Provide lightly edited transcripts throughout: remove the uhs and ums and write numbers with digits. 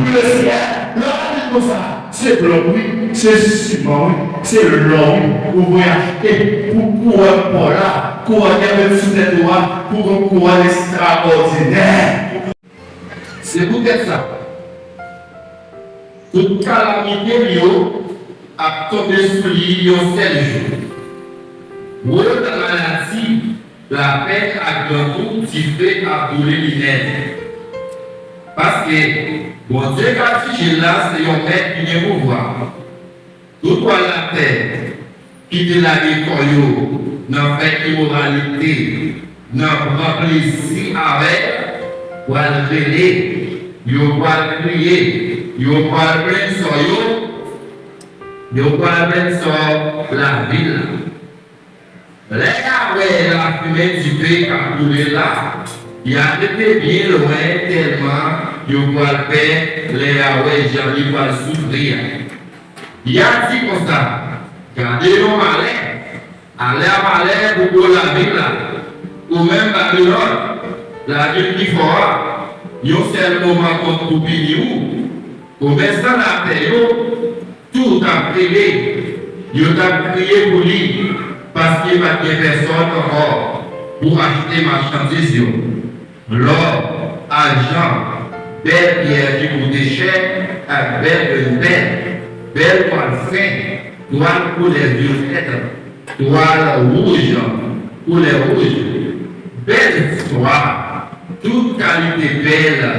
le ciel, là, comme ça. C'est blanc, oui, c'est ciment, oui, c'est l'or, oui. Vous pouvez acheter pour courir pour là, courir même sous les doigts, pour un courir extraordinaire. C'est peut-être ça. Toute calamité, a tombé sur lui en 7 jours. Pour la maladie, la peine a grand coup, tu fais à brûler l'inette. Parce que, bon Dieu, quand tu es là, c'est un maître qui vient pouvoir. Tout la terre, qui te l'a dit, n'a fait immoralité, n'a pas plaisir avec, pour le révéler, il va crier, il va plein sur il va plein sur la ville. Les gars, la fumée du pays qui a coulé là, il a été bien loin tellement il va faire les Yahweh, j'arrive à souffrir. Il a dit comme ça, gardez nos malais, allez à malais pour la ville là, ou même Babylone, la ville qui fera, il y a un seul moment contre Piniou, au instant la terre, tout a prié, il a prié pour lui, parce qu'il n'y a personne encore pour acheter marchandises. L'or, argent, belle pierre qui coûte cher, belle toile fine, toile pour les violettes, toile rouge pour les rouges, belle histoire, toute qualité belle,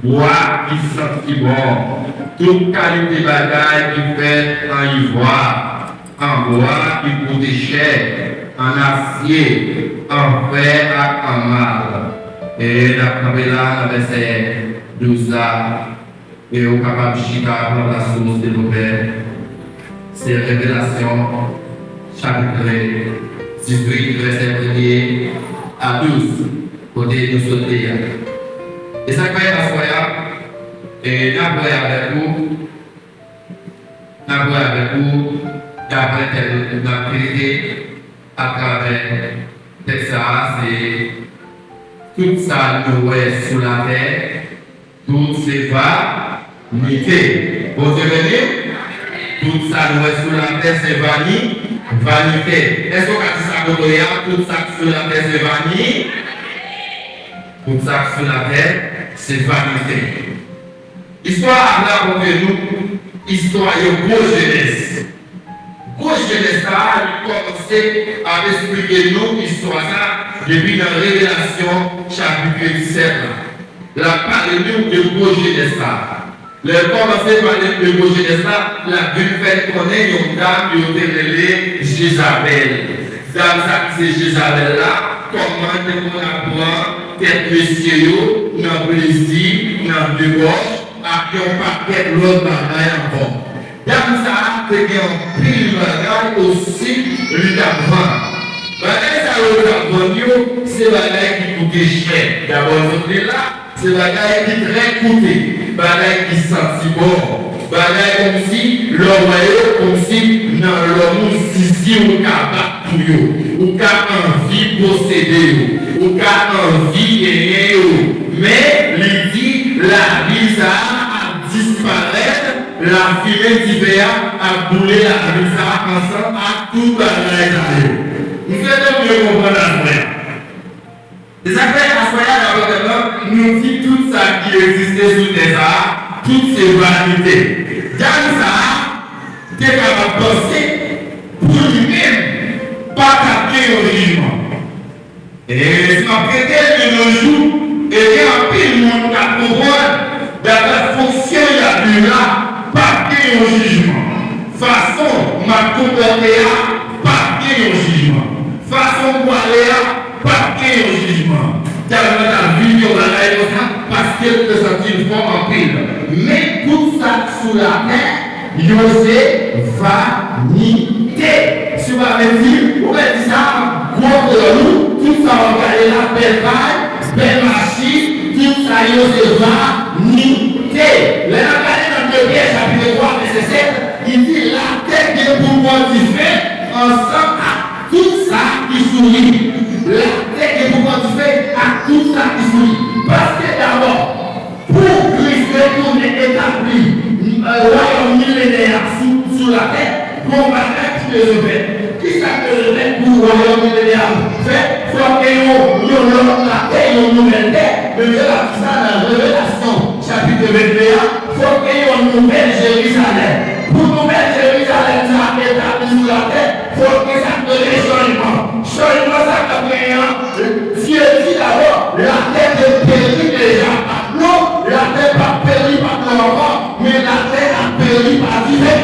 bois qui sent bon, toute qualité bagaille qui fait en ivoire, en bois qui coûte cher, en acier, en fer et en marbre. Et d'après là, le verset 12 là, et au capable de chita par la source de nos pères, c'est Révélation, chapitre 18, verset 1er à 12, côté nous sauter. Et ça fait à soi, et d'après avec vous, d'après la vérité, à travers Texas, c'est tout ça nous voit sur la terre, tout c'est vanité. Vous savez, tout ça nous voit sur la terre, c'est vanité. Est-ce qu'on a dit ça pour tout ça sur la terre, c'est vanité? Tout ça sur la terre, c'est vanité. Histoire là pour nous, histoire de grosse jeunesse. Grosse jeunesse là, il commençait à expliquer nous l'histoire ça depuis la Révélation chapitre 17. La parole de grosse jeunesse là. Le commencé par le grosse jeunesse là, la ville fait connaître une dame qui a été relée Jézabel. Dame ça c'est Jézabel là, comment on apprend tête messieurs, dans le plaisir, dans le débauche, à qui on paquet l'autre bagaille encore. Dame ça, c'est un pile bagaille aussi, l'avant. Bagaille ça, l'avant, c'est bagaille qui coûte cher. D'abord, ce là, c'est bagaille qui très coûté, bagaille qui sent bon. Bagaille comme si, l'oreille, comme si, dans l'homme, si on a battu, ou qu'a envie de posséder, ou qu'a envie de gagner. Mais, il dit, la visa a disparaître, la fumée d'hiver a boulé la visa ensemble à tout bagaille. Nous faisons mieux comprendre la soirée. Les affaires à soirée d'abord, nous dit tout ça qui existait sous les arts, toutes ces vanités. Dans ça, tu es capable de penser pour lui-même, pas capter au jugement. Et si on prête de nos jours, et il y a un peu de monde qui a comprendre dans la fonction il y a plus là, pas capter au jugement. Façon, ma comporter pas capter au jugement. Façon pour aller pas capter au jugement. Tellement la vie on va aller comme ça parce qu'elle peut sentir fort en pile. Mais tout ça sous la terre, c'est vanité. Si vous m'avez dit, vous m'avez dit ça, gros de nous, tout ça on va aller là, belle vaille, belle machine, tout ça c'est vanité. Les regardez dans le Pierre chapitre 3, verset 7, il dit la tête est pour modifier ensemble à tout ça qui sourit. La tête est pour modifier à tout ça qui sourit. Parce que d'abord, pour Christ retourner établi royaume millénaire sur la terre, pour battre qui le fait. Qui ça que le fait pour royaume millénaire fait? Il faut que nous la terre, une nouvelle terre, mais Dieu a dit ça dans la Révélation, chapitre 21, il faut qu'il y ait une nouvelle Jérusalem. Pour nouvelle Jérusalem, ça a été établi sur la terre, il faut que ça te donne changement. Changement, ça a été Dieu dit d'abord, la terre est périe déjà. Non, la terre pas périe par l'enfant, mais la terre a péri par Dieu.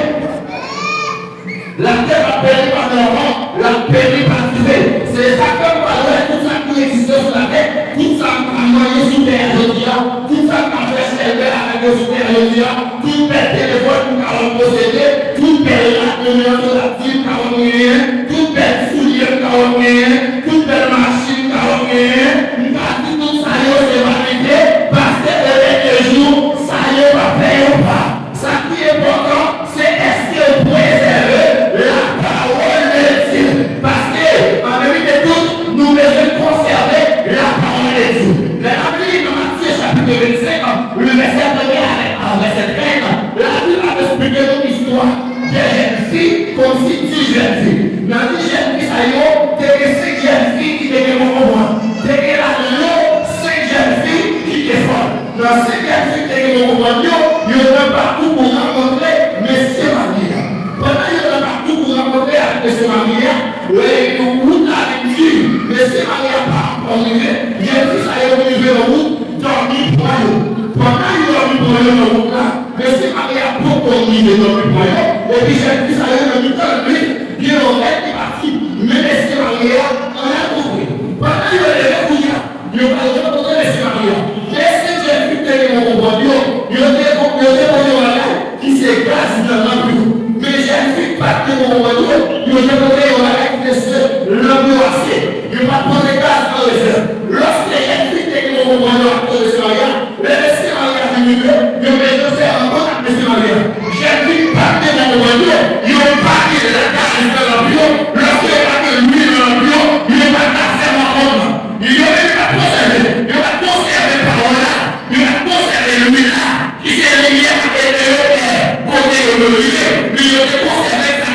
La terre a péri par l'enfant, la péri par Dieu. C'est ça que nous parlons, tout ça qui existe sur la terre, tout ça qui a noyé sous terre, tout ça qui a fait servir avec le sous terre, tout père téléphone qui a possédé, tout père la commune sur la team qui a gagné, tout père soulier qui a gagné, tout père machine qui a gagné, tout ça c'est vanité, parce que le jour, ça y est pas fait ou pas. Ça qui est important, c'est est-ce que vous préservez la parole de Dieu. Parce que, en vérité de tout, nous devons conserver la parole de Dieu. La Bible dans Matthieu chapitre 25, le verset 1 à verset 13, la Bible a expliqué une histoire des jeunes filles comme si 10 jeunes filles. Dans 10 jeunes filles, ça y est, il y a 5 jeunes filles qui étaient au moins. Il y a 5 jeunes filles qui étaient folles. Dans 5 jeunes filles qui étaient au moins, il y a partout pour rencontrer Messie Maria. Pendant qu'il y a partout pour rencontrer Messie Maria, le route a été Messie Maria pas encore arrivé. Il y a dit ça y est arrivé en route, dormi pour eux. Pendant qu'il y a dormi pour eux en route là, Messie Maria a beaucoup arrivé dormi pour eux. Et puis j'ai dit ça y est arrivé dans lui, bien en fait, il est parti. Mais Messie Maria en a compris. Pendant qu'il y a les réfugiés, il y a rencontré Messie Maria. Qu'est-ce que j'ai vu tellement comprendre? Il y a des qui s'écrasent dans l'ambiance. Mais j'ai vu pas que mon moment, il y a des gens qui se l'ambiance. Il n'y a pas de gaz dans le feu. Lorsque j'ai vu que mon moment, le Messie Maria a diminué, il y a des gens qui faire un bon avec Messie Maria. J'ai vu pas que mon moment, il n'y a pas de gaz dans l'ambiance. Lorsque il n'y a pas de l'huile dans l'ambiance, il n'y a pas de gaz dans l'ambiance. Il n'y a pas de conserver. Il n'y a pas de conserver parole là. Il n'y a pas de conserver l'huile là. Qui s'est lié à côté de l'huile. Il y a des conserver la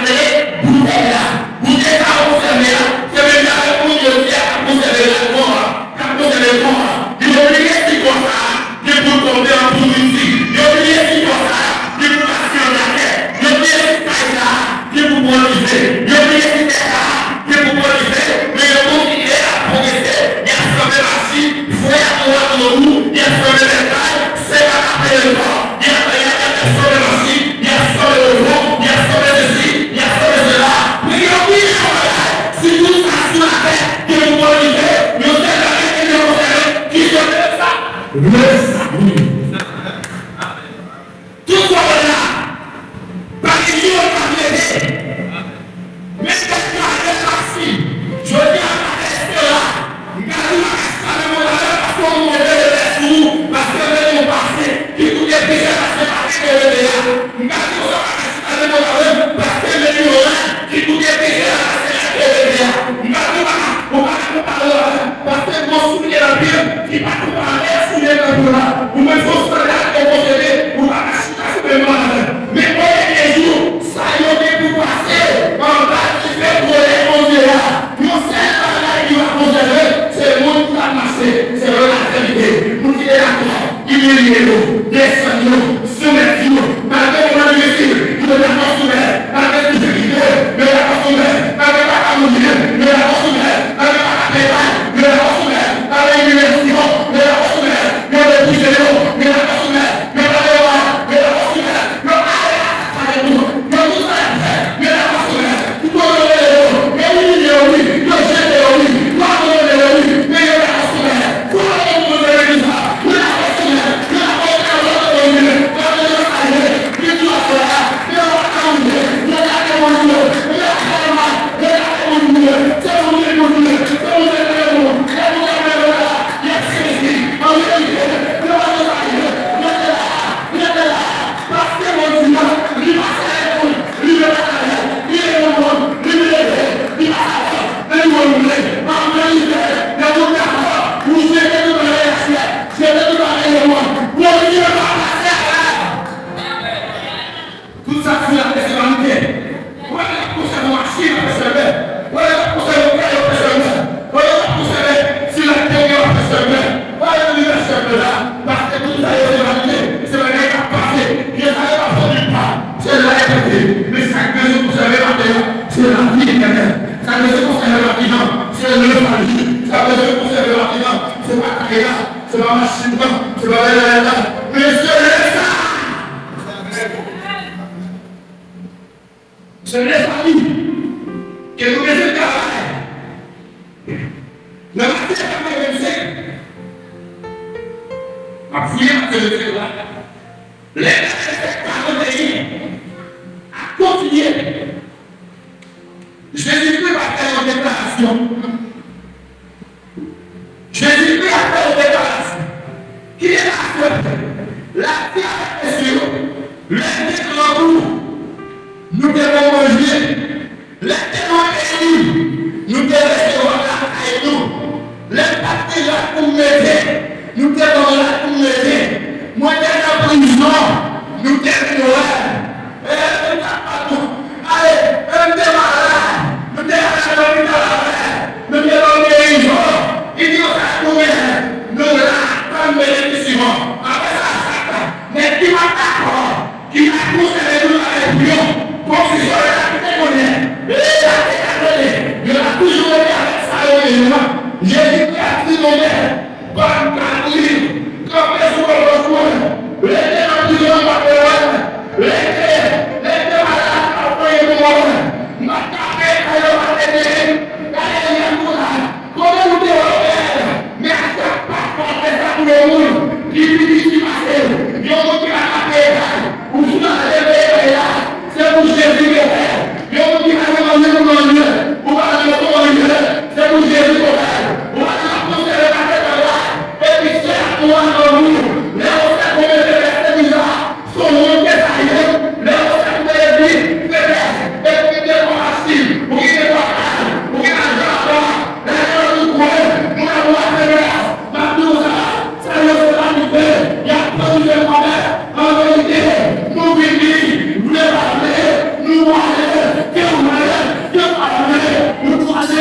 bouteille là. Bouteille là, conserver là. C'est même là pour Dieu qui a conservé la mort. Qui a conservé la mort. Il y a oublié ce qu'il faut ça. Il faut tomber en bout ici. Il y a oublié ce qu'il faut ça. Il faut passer en la terre. Il y a oublié ce qu'il faut ça. Il faut prolonger. Il y a oublié ce qu'il faut ça. Il faut prolonger. Mais il y a continué à progresser. Il y a sauvé la chine. Il faut y avoir dans le roux. Il y a sauvé les tailles. C'est pas après le corps. Il y a sauvé la chine. Il y a sauvé le roux. Il y a sauvé ceci. Il y a sauvé cela. Mais il y a oublié ce qu'il faut ça. Si tout ça sur la terre, que vous prolongez, nous sommes là et nous sommes qui se fait ça. Le salut. Tout ça là. Par les yeux, par les nez. Mais c'est pas le facile. Je dis à ma reste là. Regardez ma reste là, mais mon là, parce qu'on m'a donné le reste où, parce que le mon passé, qui tout est déjà passé par les là. Regardez mon reste là, mais mon là, parce que le là, qui tout est déjà passé par les là. Regardez mon parce que mon souvenir la Bible, qui va tout parler, souvenir la Bible là. Vous me faites ça là, et vous savez, vous allez acheter ce mal. Mais moi, les jours, ça y est, pour passer, en bas, qui fait pour les manger là. Mon seul travail qui va conserver, c'est le monde qui va marcher, c'est la vérité. Nous qui est d'accord, humiliez-nous, descendez-nous, soumettez-nous, malgré mon difficile, nous ne l'avons pas soumettre, malgré tout ce qui est, nous ne l'avons pas soumettre, malgré la camoufler, nous ne l'avons pas soumettre, malgré la pétale, nous ne l'avons pas soumettre, malgré l'humiliation, nous ne l'avons pas soumettre, nous ne l'avons pas soumettre, nous ne l'avons pas soumettre, nous ne l'avons pas soumettre, nous ne l'avons de là. Les parents pays à continuer. Jésus-Christ va faire une déclaration. Jésus-Christ va faire une déclaration. Qui est la terre est sûre. Les déclarons, nous devons manger. Les témoins nous devons rester là et nous. Les partis là pour m'aider. Nous devons là pour m'aider. Moi, dans la prison, nous devons là. Allez, un démarrage. Nous devons là. Nous devons guérison. Il dit ça pour nous là, comme bénéficiement. Après ça, mais qui m'a d'accord, qui m'a poussé nous à l'épion, pour que je sois là, il y a toujours été avec ça. Jésus a dit mon père, comme Catholique, comme les souverains, les gens les malades, après le monde, ma café, comment nous devons mais à chaque pas qu'on fait ça pour le monde, qui dit qui passe, il y a un monde qui va taper, ou sous la réveille là, c'est pour Jésus qui est. Il y a un monde qui va manger pour manger, ou va manger pour manger, c'est pour Jésus qui est. Ou va manger le café là, et puis c'est à toi dans nous. Les autres qui ont été restés bizarres, sont montés à eux, les autres qui ont été dit, peut-être, et puis des formations, ou qui des formations, ou qui des gens, les gens qui croient.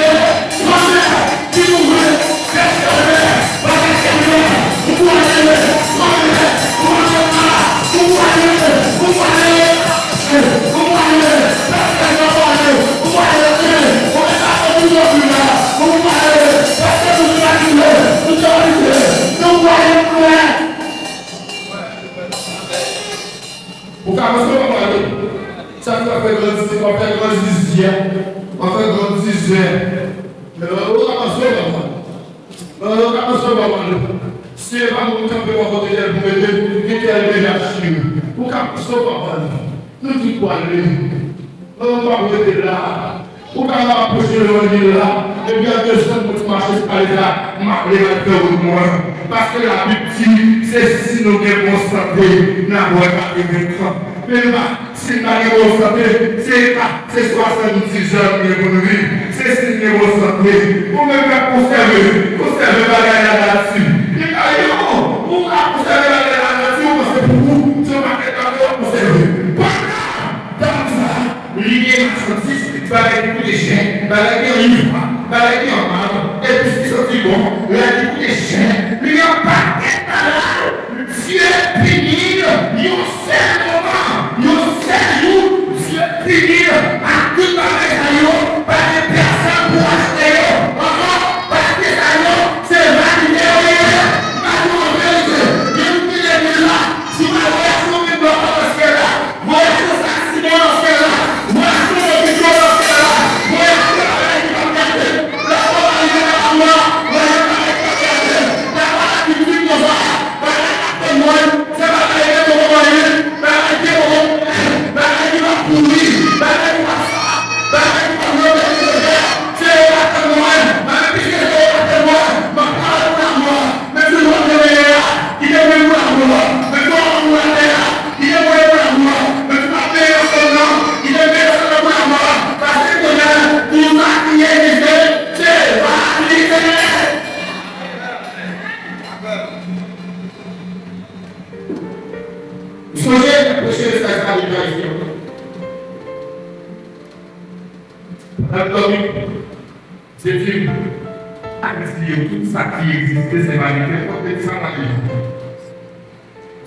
Parce que la Bible dit, c'est si nous devons constater, n'avons pas de temps. Mais si nous devons constater, c'est 70 ans que nous vivons. C'est si nous devons constater. Vous ne pouvez pas conserver la guerre là-dessus. Vous ne pouvez pas conserver la guerre là-dessus, parce que pour vous, ce n'est pas quelqu'un qui va conserver. Dans ça, lié à 36, avec tous les chiens, avec les livres, avec les hommes, et puis ce qui sont bon, avec tous les chiens. Il n'y a pas de Dieu punit, il sait moment, il sait où Dieu punit à tout le par les personnes pour acheter. Parce que ça, c'est validé. Si ma relation est bonne dans ce cas-là, mon relation s'accident dans ce cas-là, mon relation est bonne dans ce cas-là, mon relation est bonne dans ce cas-là, la parole est à moi, la parole est à moi, la parole est publique dans ça, la parole est à moi, c'est pas la parole de mon mari, la parole est mon la parole est ma pourrie, la parole est ma ça, la parole est ma mère, c'est la parole de moi, ma petite c'est la parole de moi, ma parole est à moi, mais je dois te dire, il est venu à moi. C'est une tout ça qui existait, c'est vanité, ça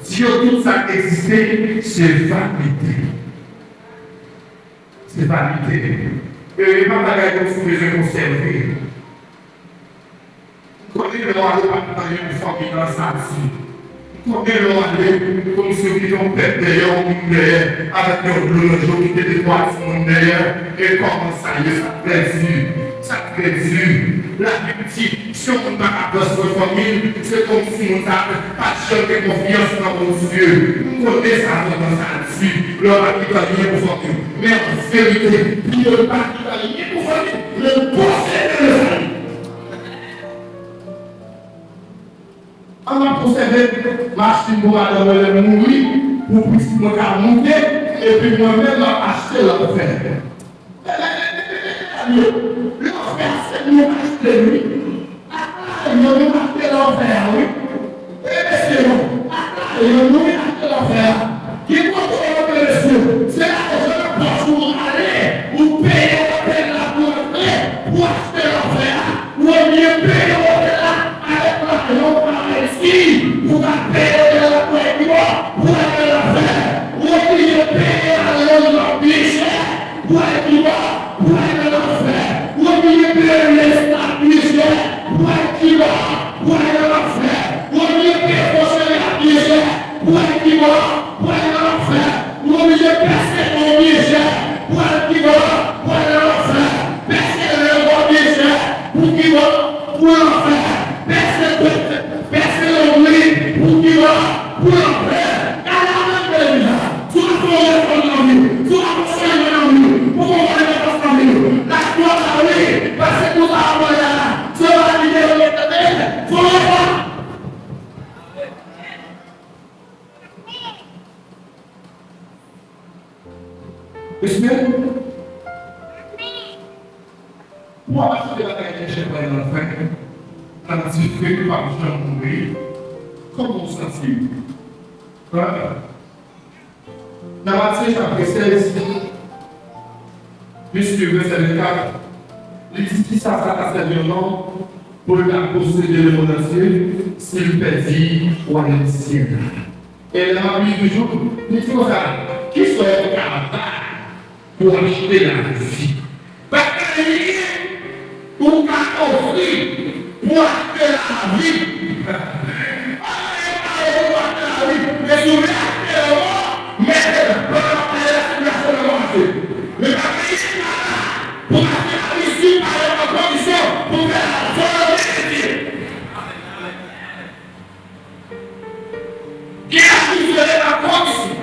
si tout ça existait, c'est vanité. C'est vanité. Et pas bagaille comme vous besoin de conserver. Combien de gens allaient pas dans une famille dans ça aussi? Combien de gens allaient comme ceux qui ont fait d'ailleurs, avec leur bleu, qui étaient des poissons d'ailleurs, et comment ça y est, ça fait dur. Ça fait dur. la petite, si on ne va pas votre famille, c'est comme si on n'a pas de confiance dans mon Dieu. Nous connaissons ça dans ça dessus. L'homme a quitté rien pour famille. Mais en vérité, il ne pas quitté rien pour famille. Le possède de la famille. On a possédé machine pour aller mourir, pour que je monter, et puis moi-même, j'ai acheté l'enfer. L'enfer, c'est nous acheter lui. Nous acheter l'enfer, oui. Et c'est nous. Nous acheter l'enfer. Qui contrôle le cieux? C'est la raison pour aller, ou payer l'hôtel là pour entrer, pour acheter l'enfer. Ou mieux payer l'hôtel là avec l'argent par ici, pour payer la pour aller l'enfer. Ou mieux payer l'argent biche, pour aller l'enfer. Ou mieux payer l'estat biche, pour aller l'enfer. Ou mieux payer la biche, pour aller l'enfer. Ou mieux passer mon biche, pour aller l'enfer. Passer le biche, pour l'enfer. Passer le lit, pour l'enfer. Moi, je vais la chez toi dans le fait, quand tu fais par Jean mourir, comment on s'en tire? Dans Matthieu chapitre 16, puisque verset 24, il dit qui s'attaque à cette violence pour la posséder le monde entier, s'il perdit ou à l'indiciel. Et la Bible toujours, il dit comme ça, qui serait capable pour acheter la vie? Batailler pour offrir pour acheter la vie. Mais si vous voulez acheter le monde, mettez le peur et la circulation de marché. Mais batailler pour acheter la vie, si par la condition pour faire la volonté. Qui a dit la condition?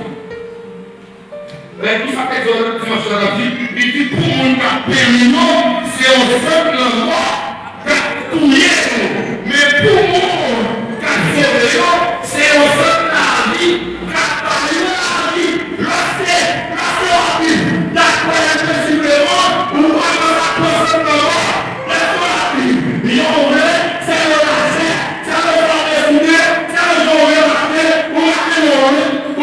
Mais tout ça fait dans le dimanche de la vie, il dit pour mon appel, non, c'est au simple endroit qu'à mais pour mon appel, c'est au simple la vie, la vie, la vie, d'accord, possiblement, ou pas dans la concept la vie, il en est, c'est le lâcher, c'est le temps décidé, c'est le jour de matin, ou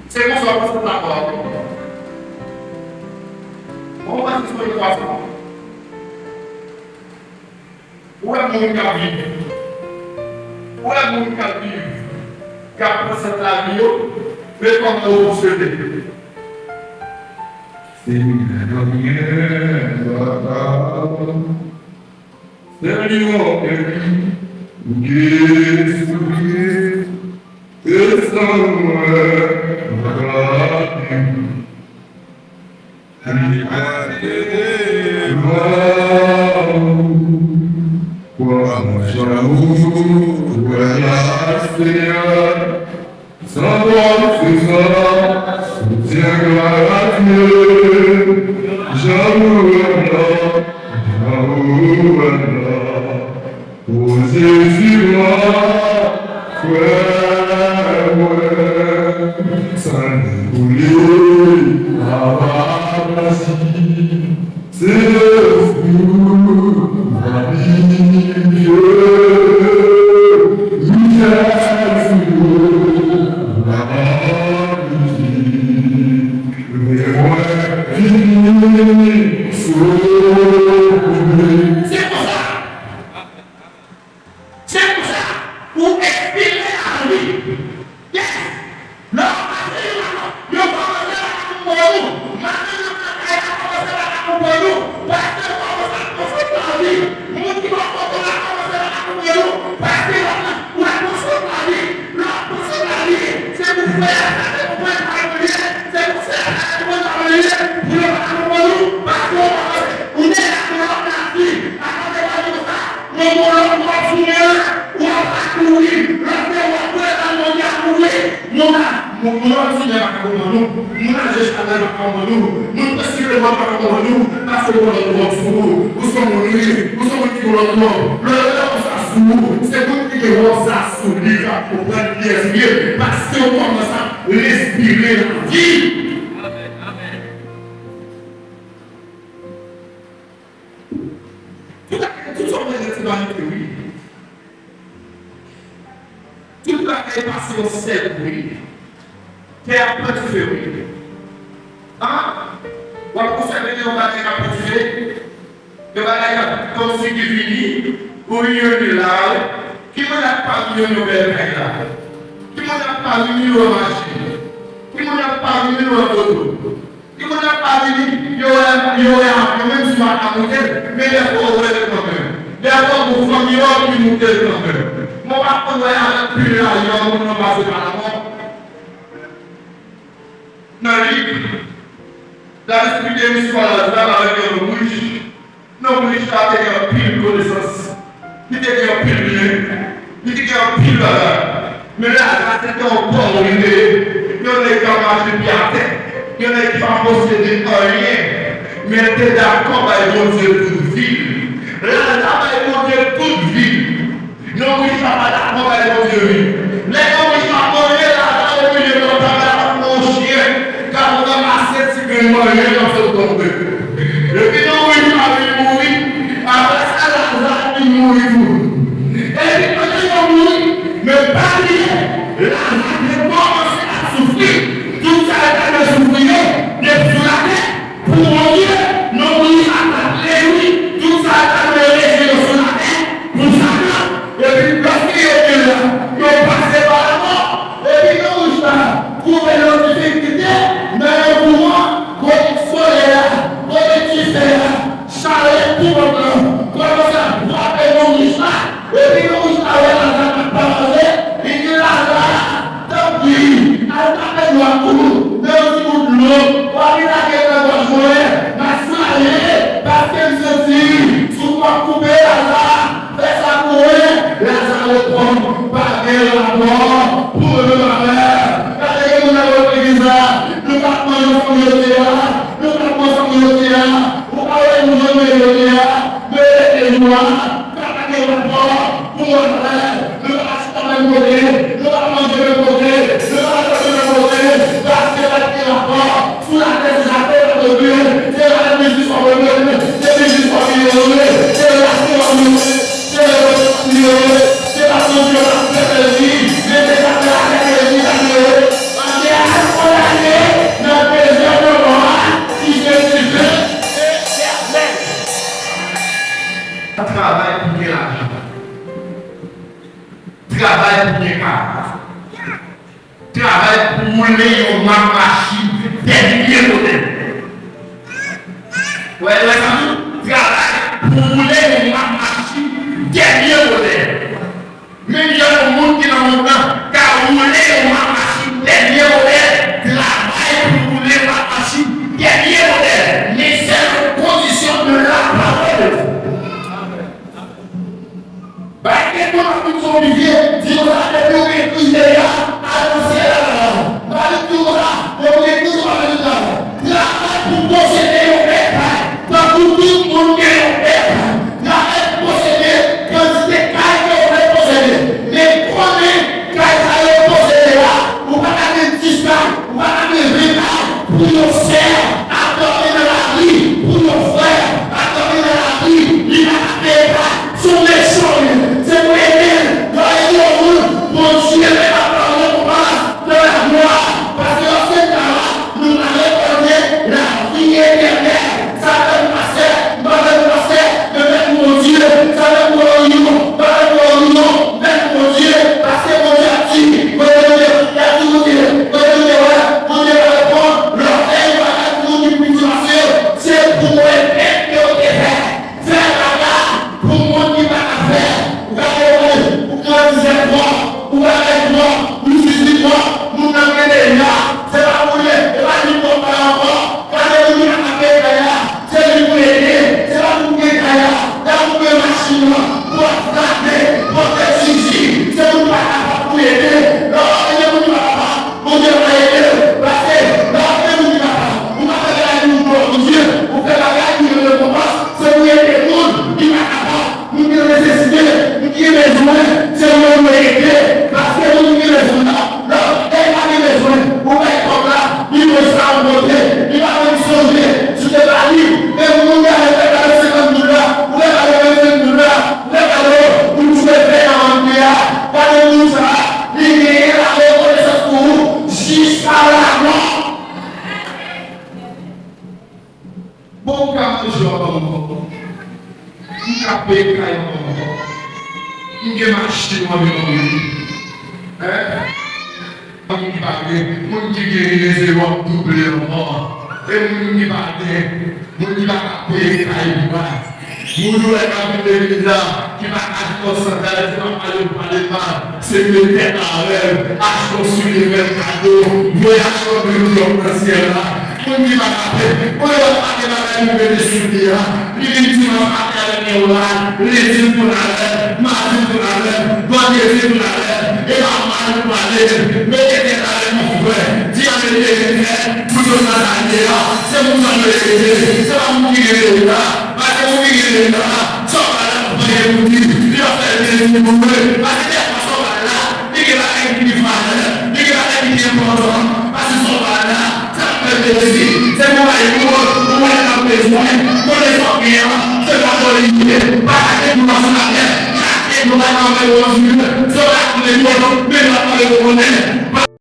c'est bon, ça va passer d'accord. On va se faire une façon. Où est mon cas vivre? Où est mon cas vivre? Car pour cette vie, mais comme nous posséder. Mon enseignant va comme nous, mon agent va comme nous, mon président va comme nous, parce que nous sommes unis, nous sommes unis pour notre monde. C'est vous qui devons s'assouvir pour prendre pied, parce qu'on commence à respirer la vie. Tout ça, on est dans une théorie. Tout ça est passé au ciel, oui. Terre petit feu, oui. Hein? On va conserver les bagages à petit feu. Les bagages comme si qui finit, pour y aller là, qui m'en a pas vu une nouvelle là? Qui m'en a pas vu une machine? Qui m'en a pas vu une auto? Qui m'en a pas vu, il y aurait même si ma camouflage, mais les pauvres quand même. Les pauvres familles qui nous tiennent quand même. Mon papa doit aller plus là, il y a un moment passé par la mort. Dans le livre, la expliqué l'histoire de la avec le bouche. Non, bouche a été un pile connaissance. Il était un pile bien. Il était un pile là. Mais là, c'était un bon arrivé. Il y en a qui ont marché pied à terre. Il y en a qui n'ont pas possédé rien. Mais était d'accord avec mon Dieu toute ville. Là, avec mon Dieu toute ville. Non, oui, ça va d'accord avec mon Dieu. Les gens qui sont abonnés là, dans le milieu de mon chien, car on a massé si que moi, je vais en tomber. Et puis, non, oui, je vais mourir. Après ça, Lazare, il mourit. Et puis, quand il va mourir, mais pas lié, Lazare va commencer à souffrir. Tout ça est de souffrir, d'être sur la terre, pour mourir. Non, oui, à la oui, tout ça est de rester sur la terre, pour ça. Et puis, lorsqu'il est là, il est passé par la mort. Et puis, non, je vais trouver notre difficulté, mais au moins, quand il faut là, quand il est là, charler tout le monde, comment ça, frapper mon richard. Et puis, non, je vais la parole, il dit là, tant pis, attaquez-nous à tout, mais aussi pour l'eau, pour aller à quelqu'un de jouer, ma soirée, parce qu'elle se dit, souvent coupé là, fais ça courir, Lazare le prend, pas la mort, pour le malheur. Regardez que nous avons pris ça, nous partons ensemble le théâtre, nous partons ensemble le théâtre, pour parler nous donner le théâtre, mais les joies, regardez la mort, pour le malheur, nous partons dans le côté, nous partons manger le côté, nous partons le côté, parce que la mort, sous la tête de la terre de Dieu, c'est la musique en revenu, c'est la musique en revenu, c'est la musique en revenu, c'est la musique en revenu, c'est la travail pour gagner l'argent. Travail pour gagner l'argent. Travail pour rouler une machine dernier modèle. Ouais, travail pour rouler une machine dernier modèle. Mais il y a un monde qui est dans le monde, car rouler une machine dernier modèle. Travail pour rouler une machine dernier modèle. Mais c'est la condition de la parole. Parce que nous avons oublié, Dieu a développé tout ce annoncé là. Parce que nous avons oublié tout ça. Travail pour posséder au père. Dans tout le monde qui est au père. Travail pour posséder quantité de cailles qu'on veut posséder. Mais prenez cailles qu'on veut posséder là. Vous ne pouvez pas aller 10 ans, vous ne pouvez pas aller 20 ans pour nos sœurs, à dormir dans la vie, pour nos frères, à dormir dans la vie. Il n'a pas fait ça sur les choses. C'est pour aider, dans les jours, pour tirer la parole. payer carrément. Il y a marché moi-même. Hein? Mon qui parle, mon qui gagne les euros doublés en mort. Et mon qui parle, mon qui va payer carrément. Mon joueur qui va l'église qui va acheter au centre, qui va parler de mal. C'est le tête à rêve, acheter sur les mêmes cadeaux, voyage comme le jour dans le ciel là. Mon qui va parler, on va parler de la nouvelle de souvenir. Il dit, on va parler de la les yeux pour la rêve, ma vie pour la rêve, bon Dieu pour la rêve, et ma main pour la rêve, mais qui est là, mon frère, dis à mes frères, pour nous aller là, c'est mon sang de l'église, c'est pas mon qui est là. Parce que vous vivez là, ça va là, vous allez vous dire, il va faire des choses, parce que ça va là, il va être qui va là, il va être qui est important, parce que ça va là, ça va faire des choses, c'est moi et vous allez avoir besoin, pour les sortir, c'est pas pour les guider, parce que nous sommes là, chaque nous va avoir besoin, ça va être les choses, mais va pas les connaître.